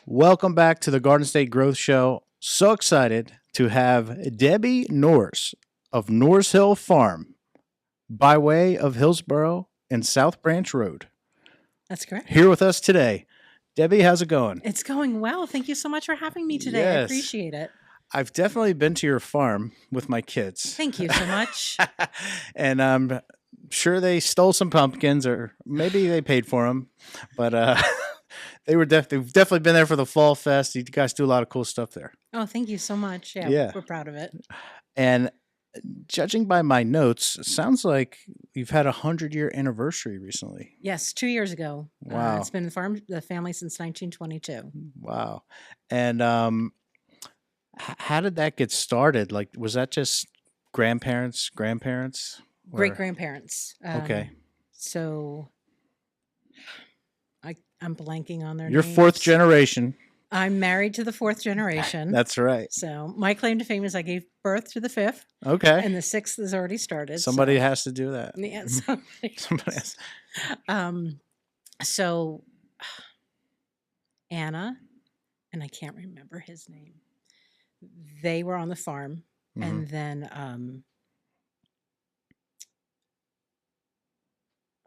Welcome back to the Garden State Growth Show. So excited to have Debbie Norz of Norz Hill Farm by way of Hillsboro and South Branch Road That's correct. here with us today. Debbie, how's it going? It's going well. Thank you so much for having me today. I Yes. appreciate it. I've definitely been to your farm with my kids. Thank you so much. And I'm sure they stole some pumpkins or maybe they paid for them. But they've definitely been there for the Fall Fest. You guys do a lot of cool stuff there. Oh, thank you so much. Yeah, Yeah. we're proud of it. And judging by my notes, it sounds like you've had a 100-year anniversary recently. Yes, 2 years ago. Wow. It's been the family since 1922. Wow. And how did that get started? Like, was that just grandparents? Or- Great grandparents. Okay. So I'm blanking on their You're names. fourth generation. I'm married to the fourth generation. That's right. So my claim to fame is I gave birth to the fifth, Okay. and the sixth has already started. Somebody so, has to do that. yeah, somebody. Somebody has. So Anna, and I can't remember his name. They were on the farm, Mhm. and then I'm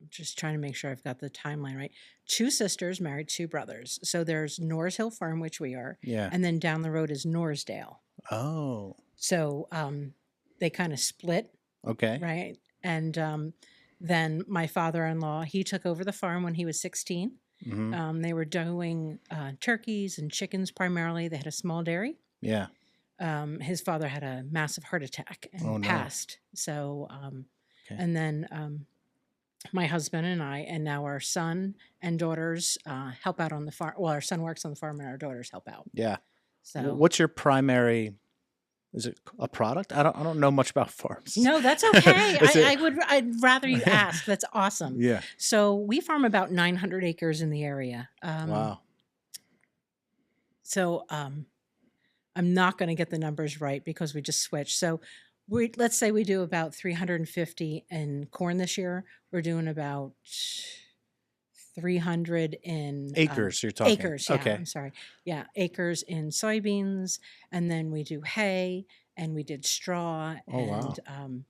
just trying to make sure I've got the timeline right. Two sisters married two brothers. So there's Norz Hill Farm, which we are, Yeah. and then down the road is Norsdale. Oh. So they kind of split, Okay. right? And then my father-in-law, he took over the farm when he was 16. Hmm. They were doing turkeys and chickens primarily. They had a small dairy. Yeah. His father had a massive heart attack and Oh, no. passed. So, Okay. and then my husband and I, and now our son and daughters help out on the farm. Well, our son works on the farm, and our daughters help out. Yeah. So, What's your primary? Is it a product? I don't know much about farms. no, that's okay. Is it- I'd rather you ask. That's awesome. Yeah. So we farm about 900 acres in the area. Wow. So I'm not going to get the numbers right because we just switched. So let's say we do about 350 in corn this year. We're doing about 300 in Acres, you're talking. acres. Yeah, Okay. I'm sorry. Yeah, acres in soybeans, and then we do hay, and we did straw. Oh, wow. And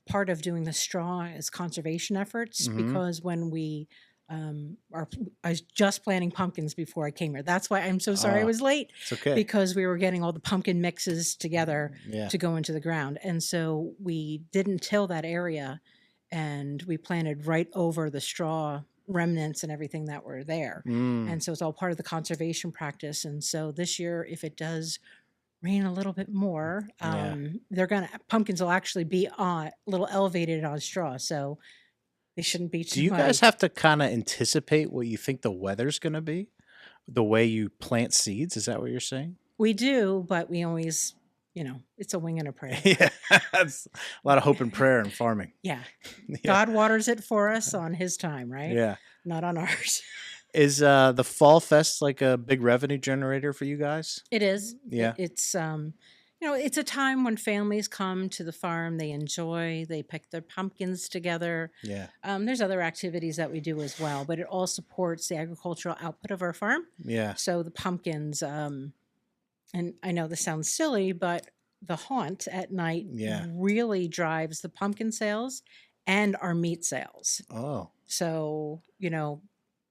part of doing the straw is conservation efforts Mhm. because when we I was just planting pumpkins before I came here. That's why I'm so sorry I Ah, was late It's okay. because we were getting all the pumpkin mixes together Yeah. to go into the ground. And so we didn't till that area, and we planted right over the straw remnants and everything that were there. Mm. And so it's all part of the conservation practice. And so this year, if it does rain a little bit more, Yeah. pumpkins will actually be a little elevated on straw. So they shouldn't be too Do you much. guys have to kind of anticipate what you think the weather's going to be? The way you plant seeds? Is that what you're saying? We do, but we always, it's a wing and a prayer. Yeah. That's a lot of hope and prayer in farming. Yeah. Yeah. God waters it for us on his time, right? Yeah. Not on ours. Is the Fall Fest like a big revenue generator for you guys? It is. Yeah. It's it's a time when families come to the farm, they enjoy, they pick their pumpkins together. Yeah. There's other activities that we do as well, but it all supports the agricultural output of our farm. Yeah. So the pumpkins, and I know this sounds silly, but the haunt at night Yeah. really drives the pumpkin sales and our meat sales. Oh. So,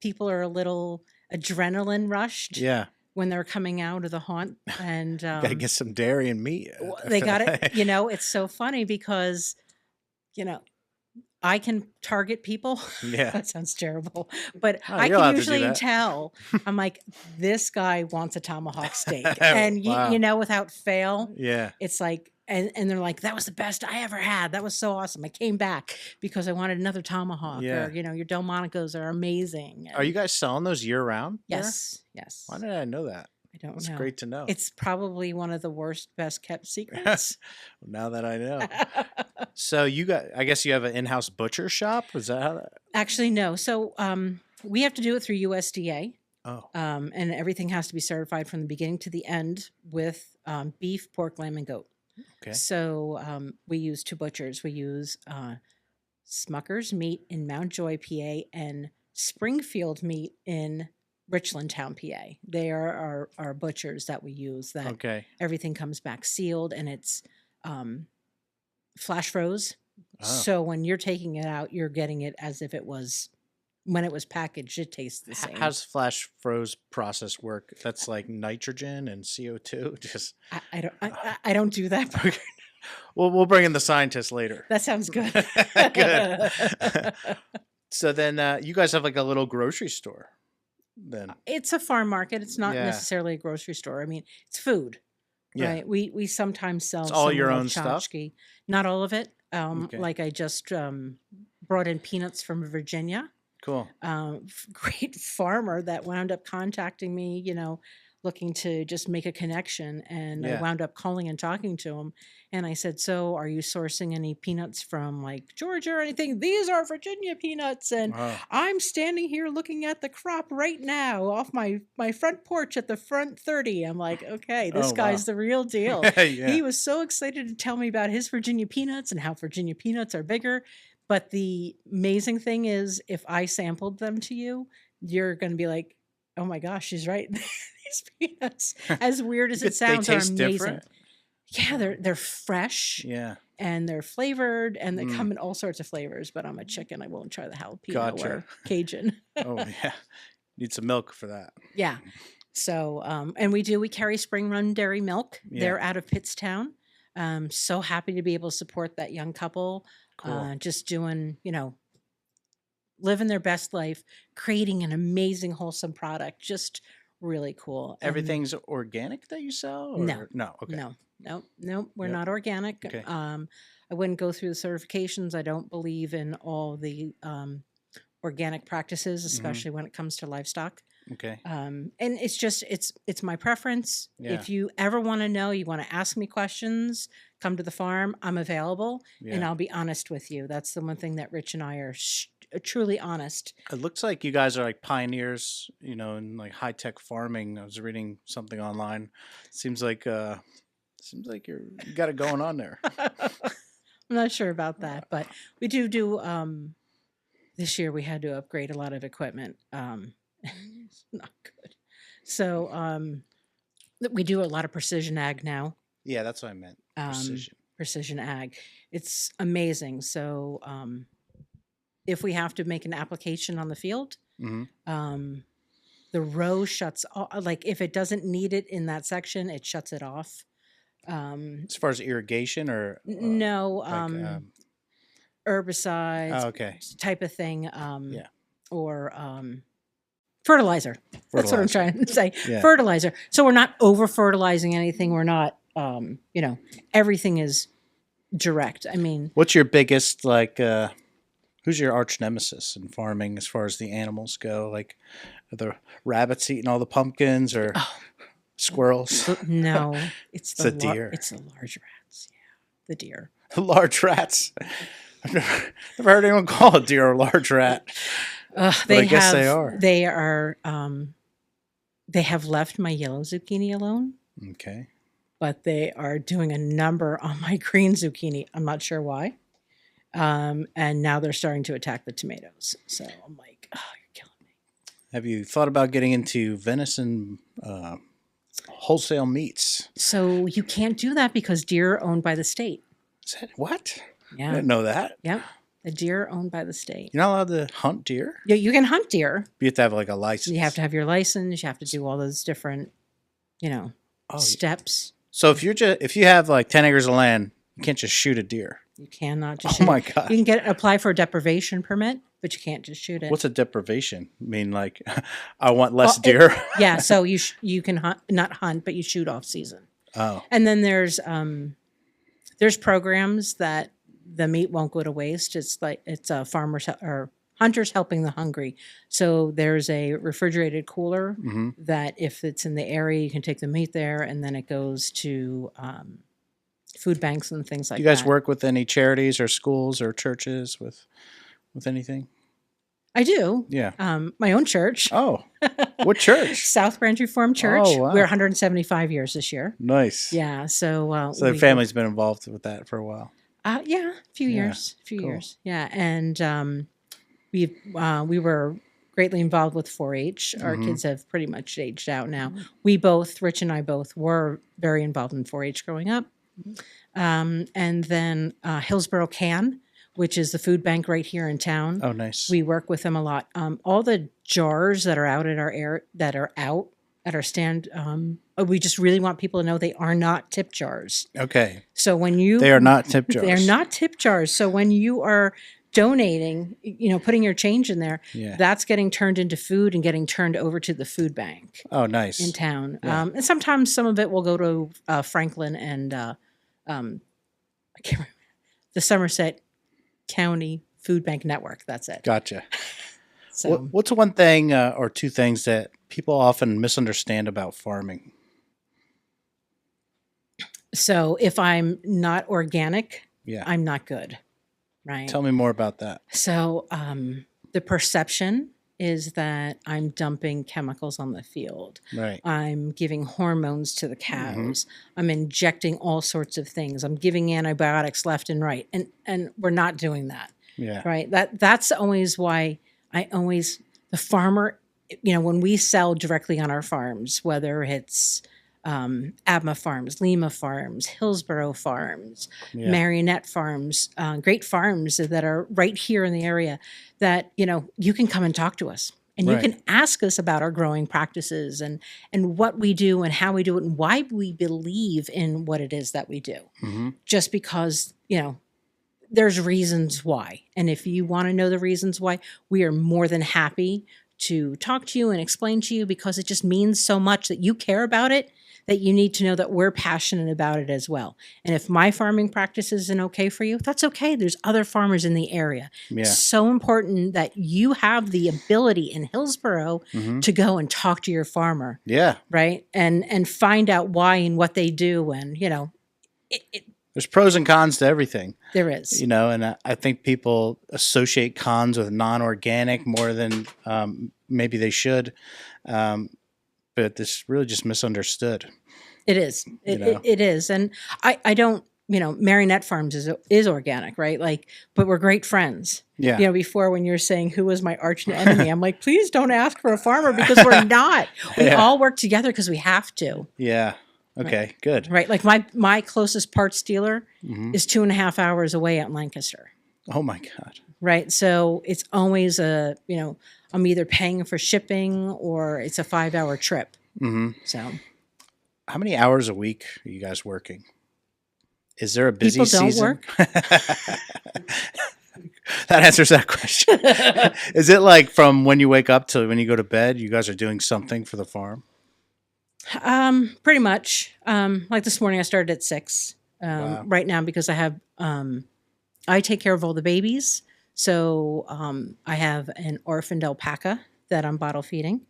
people are a little adrenaline rushed Yeah. when they're coming out of the haunt. And Gotta get some dairy and meat. they got it. It's so funny because, I can target people. Yeah. That sounds terrible. But Oh, I you're allowed can to do usually that. tell. I'm like, this guy wants a tomahawk steak. And, Wow. without fail, Yeah. it's like, and they're like, that was the best I ever had. That was so awesome. I came back because I wanted another tomahawk. Yeah. Or, your Delmonicos are amazing. Are you And guys selling those year round? there? yes. Yes. Why did I know that? I don't That's know. great to know. It's probably one of the worst, best kept secrets. Now that I know. So I guess you have an in-house butcher shop? Is that how that? Actually, no. So we have to do it through USDA. Oh. And everything has to be certified from the beginning to the end with beef, pork, lamb, and goat. Okay. So we use two butchers. We use Smucker's Meat in Mount Joy, PA, and Springfield Meat in Richland Town, PA. They are our butchers that we use. That Okay. everything comes back sealed, and it's flash froze. Oh. So when you're taking it out, you're getting it as if it was when it was packaged. It tastes the same. How's flash froze process work? That's like nitrogen and CO2. Just I don't do that. we'll bring in the scientists later. That sounds good. Good. So then you guys have like a little grocery store. Then It's a farm market. It's not Yeah. necessarily a grocery store. I mean, it's food. yeah. Right. We sometimes sell It's all some your little own stuff? tchotchke. Not all of it. Okay. Like I just brought in peanuts from Virginia. Cool. Great farmer that wound up contacting me, looking to just make a connection. And I Yeah. wound up calling and talking to him. And I said, so are you sourcing any peanuts from like Georgia or anything? These are Virginia peanuts. And Wow. I'm standing here looking at the crop right now off my front porch at the front 30. I'm like, okay, this Oh, guy's wow. the real deal. Yeah. He was so excited to tell me about his Virginia peanuts and how Virginia peanuts are bigger. But the amazing thing is, if I sampled them to you, you're going to be like, oh my gosh, she's right. These peanuts, as weird as it sounds, they are taste amazing. different. Yeah, they're fresh Yeah. and they're flavored, and they Mm. come in all sorts of flavors. But I'm a chicken; I won't try the jalapeno Gotcha. or Cajun. Oh yeah. Need some milk for that. Yeah. So, and we carry Spring Run Dairy Milk. Yeah. They're out of Pittstown. So happy to be able to support that young couple. Cool. Just doing, living their best life, creating an amazing, wholesome product. Just really cool. And Everything's organic that you sell? Or? No. No. Okay. No, we're Yep. not organic. Okay. I wouldn't go through the certifications. I don't believe in all the organic practices, especially when it comes to livestock. Okay. And it's just it's my preference. Yeah. If you ever want to know, you want to ask me questions, come to the farm. I'm available, and Yeah. I'll be honest with you. That's the one thing that Rich and I are truly honest. It looks like you guys are like pioneers, in like high tech farming. I was reading something online. Seems like you got it going on there. I'm not sure about that, but we do. This year we had to upgrade a lot of equipment. It's not good. So we do a lot of precision ag now. Yeah, that's what I meant. Precision. Precision ag. It's amazing. So if we have to make an application on the field, hmm the row shuts off. Like if it doesn't need it in that section, it shuts it off. As far as irrigation or No, like, herbicides, okay. type of thing. Yeah. Or fertilizer. That's what I'm Fertilizer. trying to say. Yeah. Fertilizer. So we're not over fertilizing anything. We're not, everything is direct. I mean, What's your biggest who's your arch nemesis in farming as far as the animals go? Like, are the rabbits eating all the pumpkins or squirrels? no, it's It's a deer. It's the large rats. Yeah, the deer. Large rats. I've never heard anyone call a deer a large rat. But I guess they are. They are. They have left my yellow zucchini alone, Okay. but they are doing a number on my green zucchini. I'm not sure why. And now they're starting to attack the tomatoes. So I'm like, oh, you're killing me. Have you thought about getting into venison wholesale meats? So you can't do that because deer are owned by the state. Is that what? I Yeah. didn't know that. Yep. The deer are owned by the state. You're not allowed to hunt deer? Yeah, you can hunt deer. You have to have like a license. You have to have your license. You have to do all those different, Oh, steps. so if you have like 10 acres of land, you can't just shoot a deer. You cannot just Oh shoot my it. God. You can apply for a deprivation permit, but you can't just shoot it. What's a deprivation? I mean, like, I want less deer. Yeah, so you can not hunt, but you shoot off season. Oh, And then there's programs that the meat won't go to waste. It's like farmers or hunters helping the hungry. So there's a refrigerated cooler hmm that if it's in the area, you can take the meat there, and then it goes to food banks and things like Do you guys that. work with any charities or schools or churches with anything? I do. Yeah. My own church, Oh, what church? South Branch Reformed Church. Oh, wow. We're 175 years this year. Nice. Yeah. So So the family's been involved with that for a while. Yeah, a few Yeah, years. cool. Yeah, and we were greatly involved with 4-H. Our Mhm. kids have pretty much aged out now. We both, Rich and I both, were very involved in 4-H growing up. And then Hillsborough Can, which is the food bank right here in town. Oh, nice. We work with them a lot. All the jars that are out at our stand, we just really want people to know they are not tip jars. Okay. So when you They are not tip jars. they're not tip jars. So when you are donating, putting your change in there, Yeah. that's getting turned into food and getting turned over to the food bank Oh, nice. in town. Yeah. And sometimes some of it will go to Franklin and I can't remember, the Somerset County Food Bank Network. That's it. Gotcha. So What's one thing or two things that people often misunderstand about farming? So if I'm not organic, Yeah. I'm not good, right? Tell me more about that. So the perception is that I'm dumping chemicals on the field. Right. I'm giving hormones to the cows. I'm injecting all sorts of things. I'm giving antibiotics left and right. And we're not doing that. Yeah. Right. That's always why the farmer, when we sell directly on our farms, whether it's Abma Farms, Lima Farms, Hillsborough Farms, Yeah. Marionette Farms, great farms that are right here in the area that, you can come and talk to us and you Right. can ask us about our growing practices and what we do and how we do it and why we believe in what it is that we do. Mm-hmm. Just because, there's reasons why. And if you want to know the reasons why, we are more than happy to talk to you and explain to you because it just means so much that you care about it, that you need to know that we're passionate about it as well. And if my farming practice isn't okay for you, that's okay. There's other farmers in the area. Yeah. So important that you have the ability in Hillsborough Mm-hmm. to go and talk to your farmer, Yeah. right? And find out why and what they do. And, There's pros and cons to everything, there is. and I think people associate cons with non-organic more than maybe they should. But this really just misunderstood. It is. It is. And I don't, Marionette Farms is organic, right? But we're great friends. Yeah. Before when you're saying who was my arch enemy, I'm like, please don't ask for a farmer because we're not. We Yeah. all work together because we have to. Yeah. Okay. Good. Right. Like my closest parts dealer Mm-hmm. is 2.5 hours away at Lancaster. Oh my God. Right. So it's always I'm either paying for shipping or it's a 5-hour trip. Mm-hmm. So How many hours a week are you guys working? Is there a busy people don't season? work. That answers that question. Is it like from when you wake up to when you go to bed, you guys are doing something for the farm? Pretty much. Like this morning, I started at 6. Wow. Right now, because I have, I take care of all the babies. So I have an orphaned alpaca that I'm bottle feeding,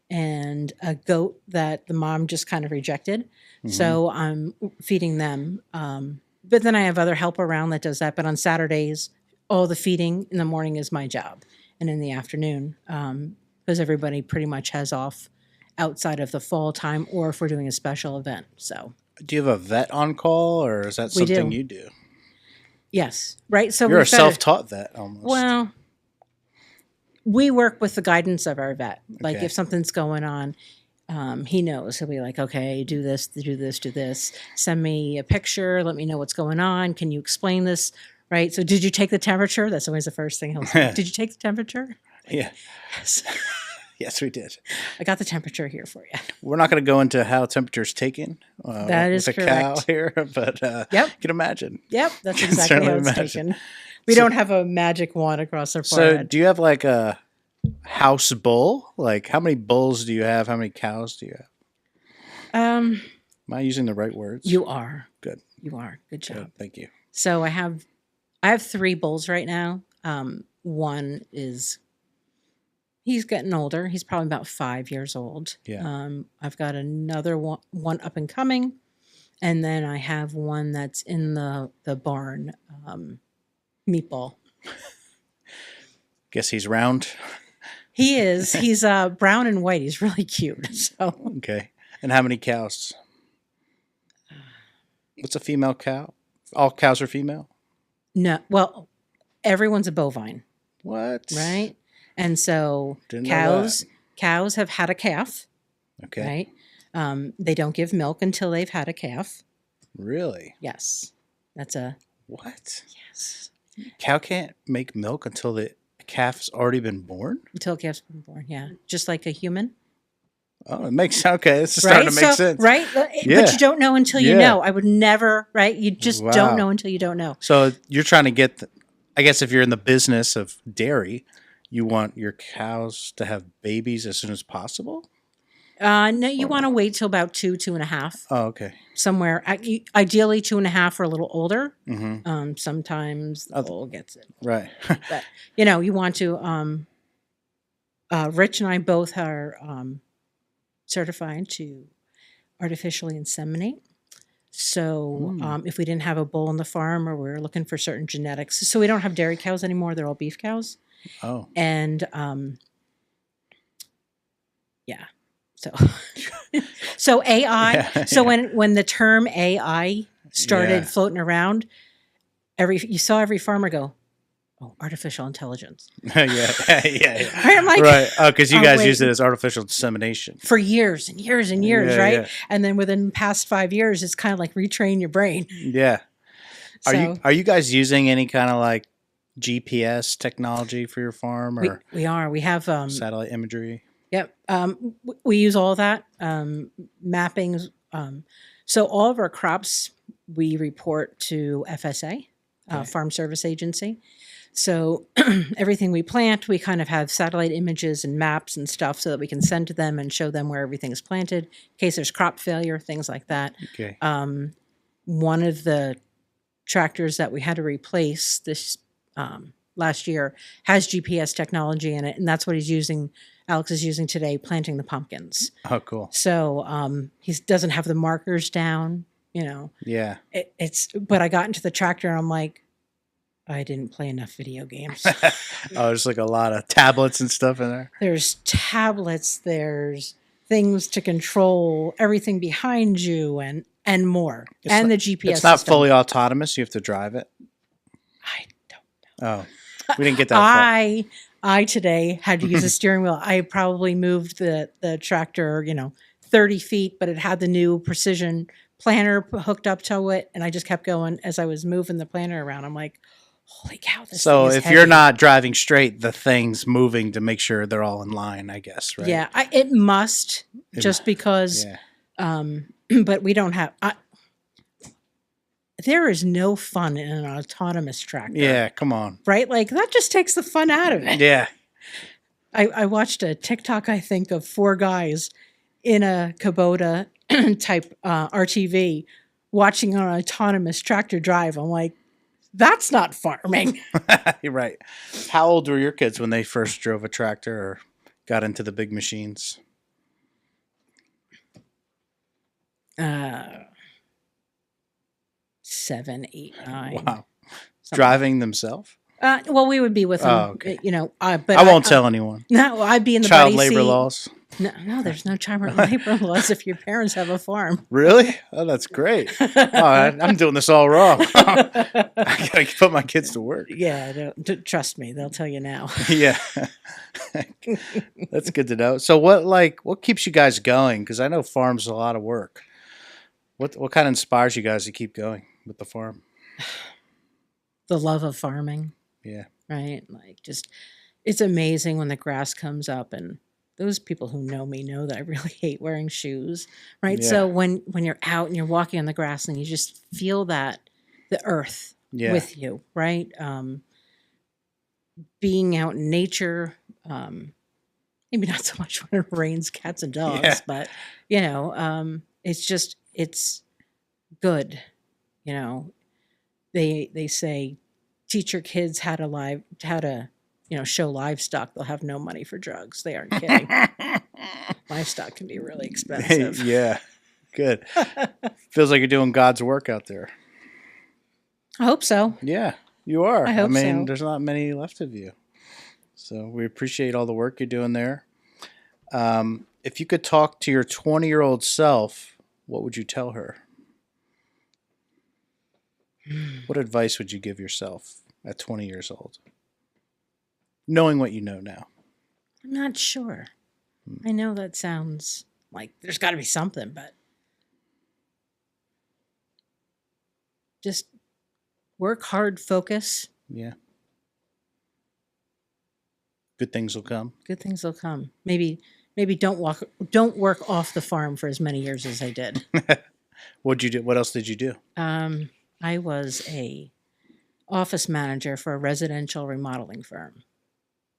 and a goat that the mom just kind of rejected. Mm-hmm. So I'm feeding them. But then I have other help around that does that. But on Saturdays, all the feeding in the morning is my job, and in the afternoon, because everybody pretty much has off outside of the fall time, or if we're doing a special event. So Do you have a vet on call, or is that We do. something you do? yes, right. So You're a we've got self-taught vet almost. well, we work with the guidance of our vet. Like Okay. if something's going on, he knows. He'll be like, okay, do this, do this, do this. Send me a picture. Let me know what's going on. Can you explain this? Right. So did you take the temperature? That's always the first thing he'll say. Did you take the temperature? Yeah. Yes. Yes, we did. I got the temperature here for you. We're not going to go into how temperature's taken That is with a cow correct. here, but Yep. you can imagine. Yep. That's Can exactly how certainly it's imagine. taken. We So- don't have a magic wand across our So, forehead. do you have like a house bull? Like, how many bulls do you have? How many cows do you have? Am I using the right words? You are. Good. You are. Good job. Good. Thank you. So I have 3 bulls right now. One is he's getting older. He's probably about 5 years old. Yeah. I've got another one up and coming, and then I have one that's in the barn, Meatball. Guess he's round. He is. He's brown and white. He's really cute. So Okay. And how many cows? What's a female cow? All cows are female? no, well, everyone's a bovine, What? right? And so Didn't know that. cows have had a calf, Okay. right? They don't give milk until they've had a calf. Really? Yes. That's a What? yes. Cow can't make milk until the calf's already been born? Until a calf's been born, yeah. Just like a human. Oh, it makes okay. It's starting Right? to make So sense. right? Yeah. But you don't know until you Yeah. know. I would never, right? You just don't Wow. know until you don't know. So you're trying to get, I guess if you're in the business of dairy, you want your cows to have babies as soon as possible? No, you want to wait till about 2.5. Oh, okay. Somewhere, ideally 2.5 or a little older. Mm-hmm. Sometimes the old gets it. Right. But, you want to, Rich and I both are certified to artificially inseminate. So if we didn't have a bull on the farm or we were looking for certain genetics, so we don't have dairy cows anymore, they're all beef cows. Oh. And yeah. So AI. Yeah, so yeah. when the term AI started Yeah. floating around, you saw every farmer go, "Oh, artificial intelligence." Yeah. Right? I'm like, Right. Oh, because you oh, guys wait. use it as artificial insemination. For years and years and years, Yeah, right? yeah. And then within the past 5 years, it's kind of like retrain your brain. Yeah. So Are you guys using any kind of like GPS technology for your farm or we are. We have satellite imagery? Yep. We use all that mapping. So all of our crops we report to FSA, Okay. Farm Service Agency. So everything we plant, we kind of have satellite images and maps and stuff so that we can send to them and show them where everything is planted in case there's crop failure, things like that. Okay. One of the tractors that we had to replace this last year has GPS technology in it, and that's what Alex is using today, planting the pumpkins. Oh, cool. So he doesn't have the markers down, Yeah. But I got into the tractor and I'm like, I didn't play enough video games. Oh, there's like a lot of tablets and stuff in there. There's tablets, there's things to control everything behind you and more. The GPS It's not system. fully autonomous. You have to drive it. I don't know. Oh, we didn't get that far. I today had to use a steering wheel. I probably moved the tractor, 30 feet, but it had the new precision planter hooked up to it. And I just kept going as I was moving the planter around. I'm like, holy cow, this So thing is if heavy. you're not driving straight, the thing's moving to make sure they're all in line, I guess, right? Yeah, it must just because, Yeah. but we don't have, there is no fun in an autonomous tractor. Yeah, come on. Right? Like that just takes the fun out of it. Yeah. I watched a TikTok, I think, of 4 guys in a Kubota type RTV watching an autonomous tractor drive. I'm like, that's not farming. You're right. How old were your kids when they first drove a tractor or got into the big machines? 7, 8, 9. Wow. something. Driving themselves? Well, we would be with them, Oh, okay. But I won't tell anyone. No, I'd be in the Child buddy labor seat. gotta No, there's no child labor laws if your parents have a farm. Really? Oh, that's great. I'm doing this all wrong. I gotta put my kids to work. Yeah, trust me, they'll tell you now. Yeah. That's good to know. So what keeps you guys going? Because I know farm's a lot of work. What kind of inspires you guys to keep going with the farm? The love of farming. Yeah. Right? Like it's amazing when the grass comes up, and those people who know me know that I really hate wearing shoes. Right? Yeah. So when you're out and you're walking on the grass and you just feel the earth with you, right? Being out in nature, maybe not so much when it rains cats and dogs, but it's good. They say teach your kids how to show livestock. They'll have no money for drugs. They aren't kidding. Livestock can be really expensive. Yeah. Good. Feels like you're doing God's work out there. I hope so. Yeah, you are. I hope so. There's not many left of you. So we appreciate all the work you're doing there. If you could talk to your 20-year-old self, what would you tell her? What advice would you give yourself at 20 years old? Knowing what you know now. I'm not sure. I know that sounds like there's got to be something, but just work hard, focus. Yeah. Good things will come. Good things will come. Maybe don't work off the farm for as many years as I did. What'd you do? What else did you do? I was a office manager for a residential remodeling firm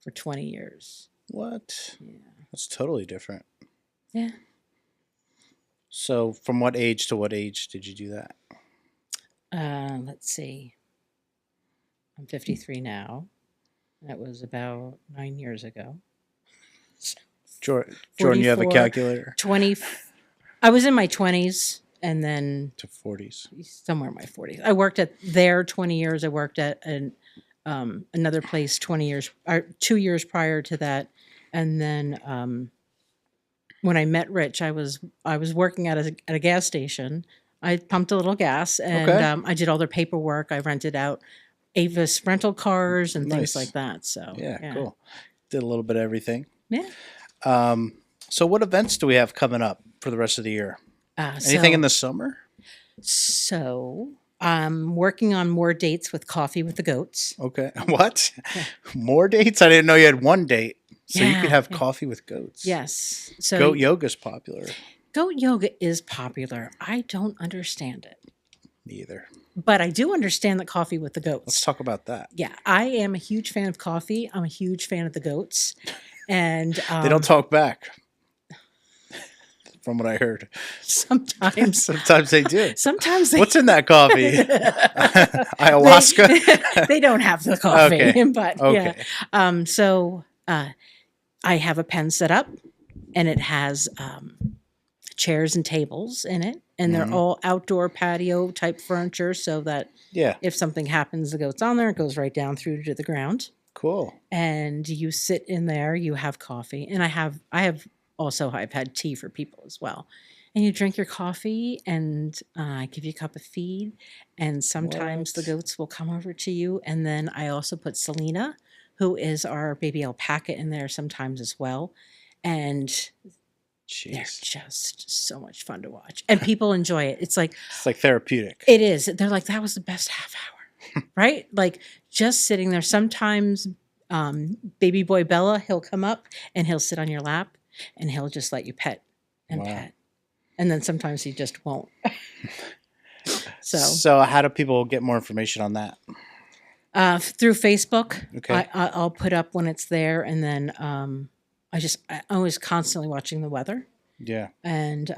for 20 years. What? Yeah. That's totally different. Yeah. So from what age to what age did you do that? Let's see. I'm 53 now. That was about 9 years ago. Jordan, you have a 44, calculator? 20. I was in my 20s and then To 40s. somewhere in my 40s. I worked at there 20 years. I worked at another place 20 years, or 2 years prior to that. And then when I met Rich, I was working at a gas station. I pumped a little gas, and Okay. I did all their paperwork. I rented out Avis rental cars and things Nice. like that. So Yeah, cool. Did a little bit of everything. Yeah. So what events do we have coming up for the rest of the year? Anything in the summer? So I'm working on more dates with Coffee with the Goats. Okay. What? More dates? I didn't know you had one date. So you Yeah, could have yeah. coffee with goats. Yes. So Goat yoga's popular. goat yoga is popular. I don't understand it, Neither. but I do understand the Coffee with the Let's Goats. talk about that. Yeah, I am a huge fan of coffee. I'm a huge fan of the goats, and They don't talk back. From what I heard. sometimes Sometimes they do. sometimes they, What's in that coffee? Ayahuasca? they don't have the coffee, Okay. but Okay. yeah. So I have a pen set up, and it has chairs and tables in it, and they're Mhm. all outdoor patio type furniture, so that Yeah. if something happens, the goat's on there, it goes right down through to the ground. Cool. And you sit in there, you have coffee, and I have also I've had tea for people as well. And you drink your coffee, and I give you a cup of feed, and sometimes the What? goats will come over to you. And then I also put Selena, who is our baby alpaca, in there sometimes as well. And they're Jeez. just so much fun to watch, and people enjoy it. It's like It's like therapeutic. it is. They're like, that was the best half hour, right? Like just sitting there. Sometimes baby boy Bella, he'll come up and he'll sit on your lap and he'll just let you pet and Wow. pet. And then sometimes he just won't. So how do people get more information on that? Through Facebook, Okay. I'll put up when it's there. And then I'm always constantly watching the weather. Yeah. And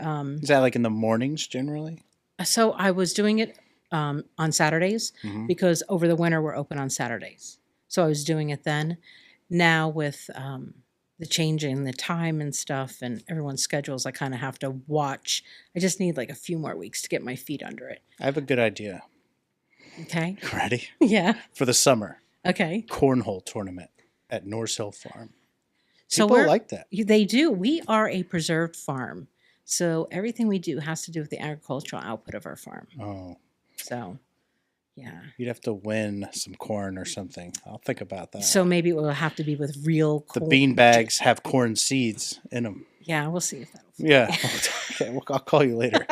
Is that like in the mornings generally? so I was doing it on Saturdays Mhm. because over the winter we're open on Saturdays. So I was doing it then. Now with the change in the time and stuff and everyone's schedules, I kind of have to watch. I just need like a few more weeks to get my feet under it. I have a good idea. Okay. Ready? Yeah. For the summer. Okay. Cornhole tournament at Norz Hill Farm. So People we're like that. They do. We are a preserved farm. So everything we do has to do with the agricultural output of our farm. Oh, So yeah. you'd have to win some corn or something. I'll think about that. So maybe it will have to be with real The corn. bean bags have corn seeds in them. Yeah, we'll see if that'll Yeah. Okay, well, I'll call you later.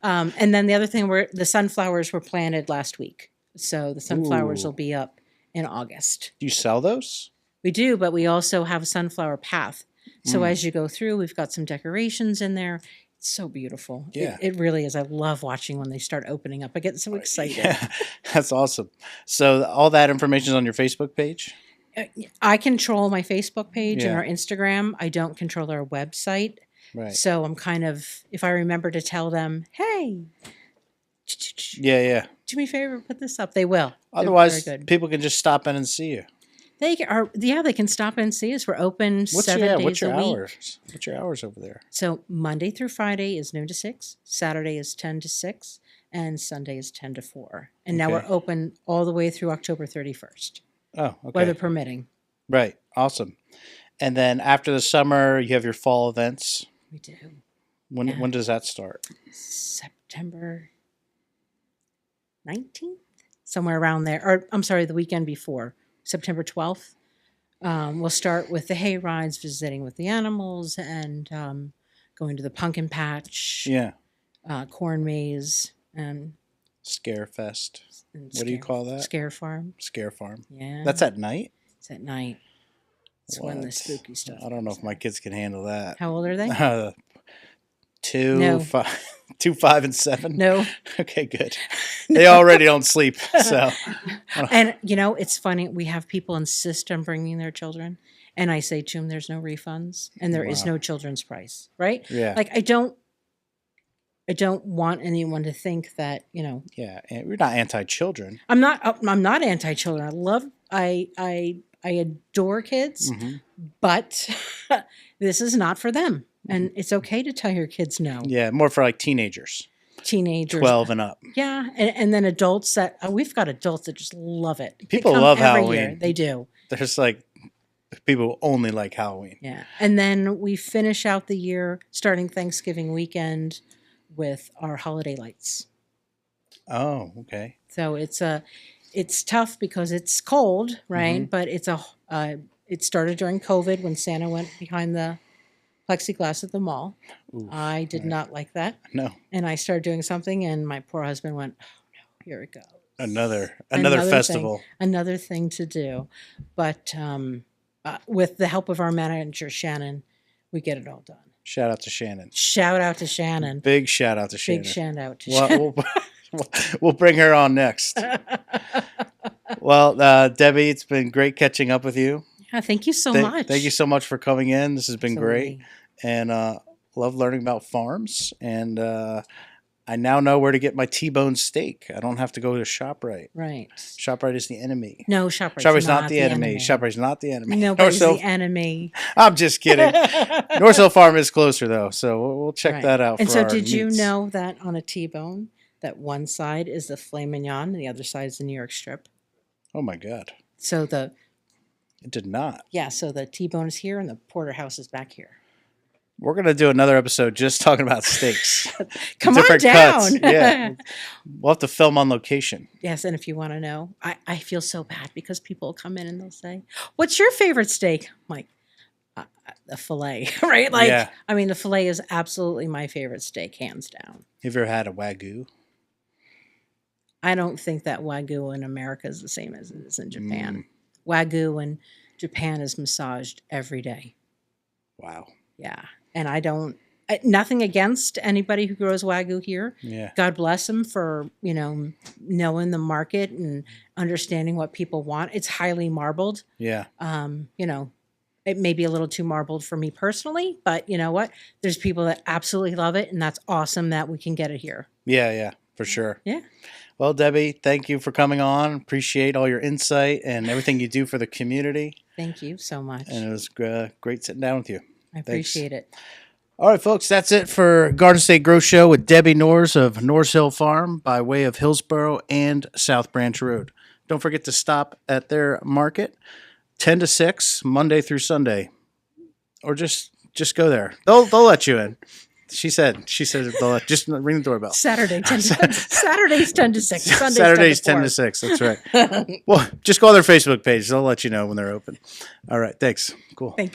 And then the other thing were the sunflowers were planted last week. So the sunflowers Ooh. will be up in August. Do you sell those? We do, but we also have a sunflower path. So Mm. as you go through, we've got some decorations in there. It's so beautiful. Yeah. It really is. I love watching when they start opening up. I get so excited. Yeah, that's awesome. So all that information is on your Facebook page? I control my Facebook page and Yeah. our Instagram. I don't control our website. Right. So I'm kind of, if I remember to tell them, hey, Yeah. do me a favor, put this up. They will. They're Otherwise, very good. people can just stop in and see you. They can stop and see us. We're open What's 7 days your a week. hours? What's your hours over there? So Monday through Friday is noon to 6, Saturday is 10 to 6, and Sunday is 10 to 4. And now Okay. we're open all the way through October 31st, Oh, okay. weather permitting. Right. Awesome. And then after the summer, you have your fall events. We do. When Yeah. when does that start? September 19th, somewhere around there. Or I'm sorry, the weekend before. September 12th. We'll start with the hay rides, visiting with the animals, and going to the pumpkin patch, Yeah. corn maze, Scare Fest. and What do you call that? Scare farm. Scare Farm. Yeah. That's at night? It's at night. It's when the What? spooky stuff. I don't know comes if my out. kids can handle that. How old are they? 2, No. 5, 2, 5, and 7. No. Okay, good. They already don't sleep, so And it's funny. We have people insist on bringing their children, and I say to them, "There's no refunds, and there is Wow. no children's price." Right? yeah, Like I don't want anyone to think that yeah. And we're not anti-children. I'm not anti-children. I adore kids, Mhm. but this is not for them, and it's okay to tell your kids no. Yeah, more for like teenagers, Teenagers, 12 and up. yeah, and then adults that we've got adults that just love it. They People come love every year. Halloween. They do. There's like people who only like Halloween. Yeah. And then we finish out the year starting Thanksgiving weekend with our holiday lights. Oh, okay. So it's tough because it's cold, right? Mhm. But it started during COVID when Santa went behind the plexiglass at the mall. Oof, I did right. not like that. No, And I started doing something and my poor husband went, "Oh no, here it goes." another Another festival. Another thing to do. But with the help of our manager, Shannon, we get it all done. Shout out to Shannon. Shout out to Shannon. Big shout out to Shannon. Big shout out to Well, Shannon. we'll bring her on next. Well, Debbie, it's been great catching up with you. Yeah, thank you so much. Thank you so much for coming in. This has been great, Absolutely. and love learning about farms. And I now know where to get my T-bone steak. I don't have to go to ShopRite. Right. ShopRite is the enemy. No, ShopRite's ShopRite's not not the enemy. ShopRite's not the enemy. Nobody's North the Hill- enemy. I'm just kidding. Norz Hill Farm is closer though, so we'll check Right. that out. And for so our did you meats. know that on a T-bone, that one side is the filet mignon and the other side is the New York strip? Oh my God, So it did not. so the T-bone is here and the porterhouse is back here. We're gonna do another episode just talking about steaks. Come Different on down. cuts. Yeah, we'll have to film on location. Yes, and if you want to know, I feel so bad because people come in and they'll say, "What's your favorite steak?" I'm like, the filet, right? Like, Yeah. I mean, the filet is absolutely my favorite steak, hands down. Have you ever had a Wagyu? I don't think that Wagyu in America is the same as it is in Japan. Mm. Wagyu in Japan is massaged every day. Wow. Yeah. And nothing against anybody who grows Wagyu here. Yeah. God bless them for, knowing the market and understanding what people want. It's highly marbled. Yeah. It may be a little too marbled for me personally, but you know what? There's people that absolutely love it, and that's awesome that we can get it here. Yeah. Yeah. For sure. Yeah. Well, Debbie, thank you for coming on. Appreciate all your insight and everything you do for the community. Thank you so much. And it was great sitting down with you. I appreciate it. All right, folks, that's it for Garden State Grow Show with Debbie Norz of Norz Hill Farm by way of Hillsboro and South Branch Road. Don't forget to stop at their market 10 to 6, Monday through Sunday. Or just go there. They'll let you in. She said just ring the doorbell. Saturday's 10 to 6. Saturday's 10 to 6. That's right. Well, just go on their Facebook page. They'll let you know when they're open. All right. Thanks. Cool. Thank you.